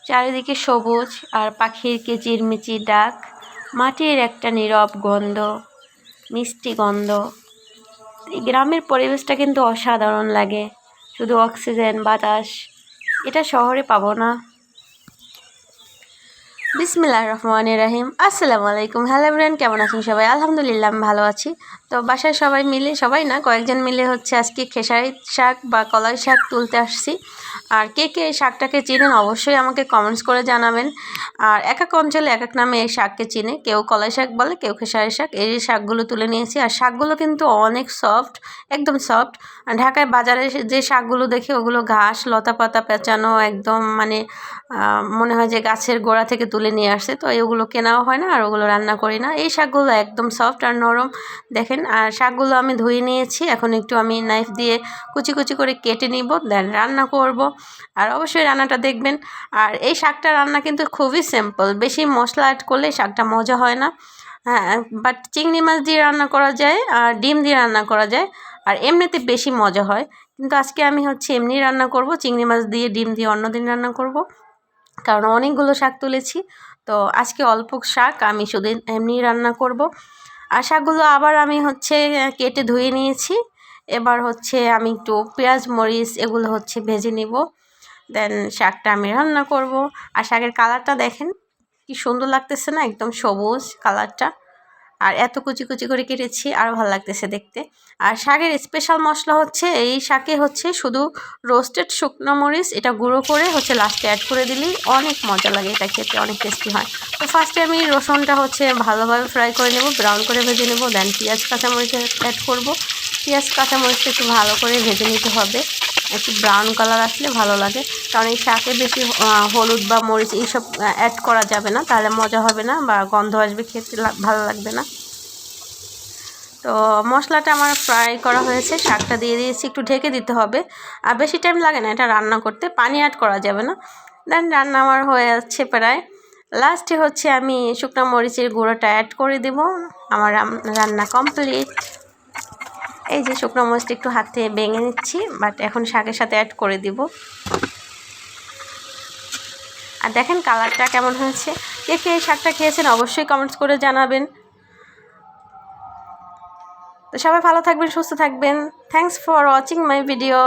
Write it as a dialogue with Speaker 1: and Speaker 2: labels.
Speaker 1: চারিদিকে সবুজ আর পাখির কিচিরমিচির ডাক, মাটির একটা নীরব গন্ধ, মিষ্টি গন্ধ। এই গ্রামের পরিবেশটা কিন্তু অসাধারণ লাগে। শুধু অক্সিজেন, বাতাস, এটা শহরে পাবো না। বিসমিল্লাহির রহমানির রহিম। আসসালামু আলাইকুম। হ্যালো এভরিওয়ান, কেমন আছেন সবাই? আলহামদুলিল্লাহ আমি ভালো আছি। তো বাসায় সবাই মিলে, সবাই না কয়েকজন মিলে হচ্ছে আজকে খেসারি শাক বা কলাই শাক তুলতে আসছি। আর কে কে এই শাকটাকে চিনেন অবশ্যই আমাকে কমেন্টস করে জানাবেন। আর এক এক অঞ্চলে এক এক নামে এই শাককে চিনে, কেউ কলাই শাক বলে, কেউ খেসারি শাক। এই শাকগুলো তুলে নিয়েছি। আর শাকগুলো কিন্তু অনেক সফট, একদম সফট। ঢাকায় বাজারে যে শাকগুলো দেখি ওগুলো ঘাস, লতা পাতা পেঁচানো, একদম মানে মনে হয় যে গাছের গোড়া থেকে তুলে নিয়ে আসছে। তো এগুলো কেনাও হয় না আর ওগুলো রান্না করি না। এই শাকগুলো একদম সফট আর নরম, দেখেন। আর শাকগুলো আমি ধুয়ে নিয়েছি, এখন একটু আমি নাইফ দিয়ে কুচি কুচি করে কেটে নিব, দেন রান্না করব। আর অবশ্যই রান্নাটা দেখবেন। আর এই শাকটা রান্না কিন্তু খুবই সিম্পল, বেশি মশলা অ্যাড করলে শাকটা মজা হয় না। হ্যাঁ, বাট চিংড়ি মাছ দিয়ে রান্না করা যায় আর ডিম দিয়ে রান্না করা যায়, আর এমনিতে বেশি মজা হয়। কিন্তু আজকে আমি হচ্ছে এমনি রান্না করব, চিংড়ি মাছ দিয়ে ডিম দিয়ে অন্যদিন রান্না করব, কারণ অনেকগুলো শাক তুলেছি। তো আজকে অল্প শাক আমি শুধু এমনি রান্না করব। আর শাকগুলো আবার আমি হচ্ছে কেটে ধুয়ে নিয়েছি। এবার হচ্ছে আমি একটু পেঁয়াজ মরিচ এগুলো হচ্ছে ভেজে নিব, দেন শাকটা আমি রান্না করব। আর শাকের কালারটা দেখেন কি সুন্দর লাগতেছে না, একদম সবুজ কালারটা। আর এত কুচি কুচি করে কেটেছি, আরও ভালো লাগতেছে দেখতে। আর শাকের স্পেশাল মশলা হচ্ছে, এই শাকে হচ্ছে শুধু রোস্টেড শুকনো মরিচ, এটা গুঁড়ো করে হচ্ছে লাস্টে অ্যাড করে দিলেই অনেক মজা লাগে, এটা খেতে অনেক টেস্টি হয়। তো ফার্স্টে আমি রসুনটা হচ্ছে ভালোভাবে ফ্রাই করে নেব, ব্রাউন করে ভেজে নেব, দেন পেঁয়াজ কাঁচামরিচ অ্যাড করব। পেঁয়াজ কাঁচামরিচটা একটু ভালো করে ভেজে নিতে হবে, একটু ব্রাউন কালার আসলে ভালো লাগে। কারণ এই শাকে বেশি হলুদ বা মরিচ এইসব অ্যাড করা যাবে না, তাহলে মজা হবে না বা গন্ধ আসবে, খেতে ভালো লাগবে না। তো মশলাটা আমার ফ্রাই করা হয়েছে, শাকটা দিয়ে দিয়েছি, একটু ঢেকে দিতে হবে। আর বেশি টাইম লাগে না এটা রান্না করতে, পানি অ্যাড করা যাবে না। দেন রান্না আমার হয়ে যাচ্ছে প্রায়। লাস্টে হচ্ছে আমি শুকনো মরিচের গুঁড়োটা অ্যাড করে দেব। আমার রান্না কমপ্লিট। এই যে শুকনো মরিচটা একটু হাতে ভেঙে নিচ্ছি, বাট এখন শাকের সাথে অ্যাড করে দিব। আর দেখেন কালারটা কেমন হয়েছে। কে কে এই শাকটা খেয়েছেন অবশ্যই কমেন্টস করে জানাবেন। তো সবাই ভালো থাকবেন, সুস্থ থাকবেন। Thanks for watching my video.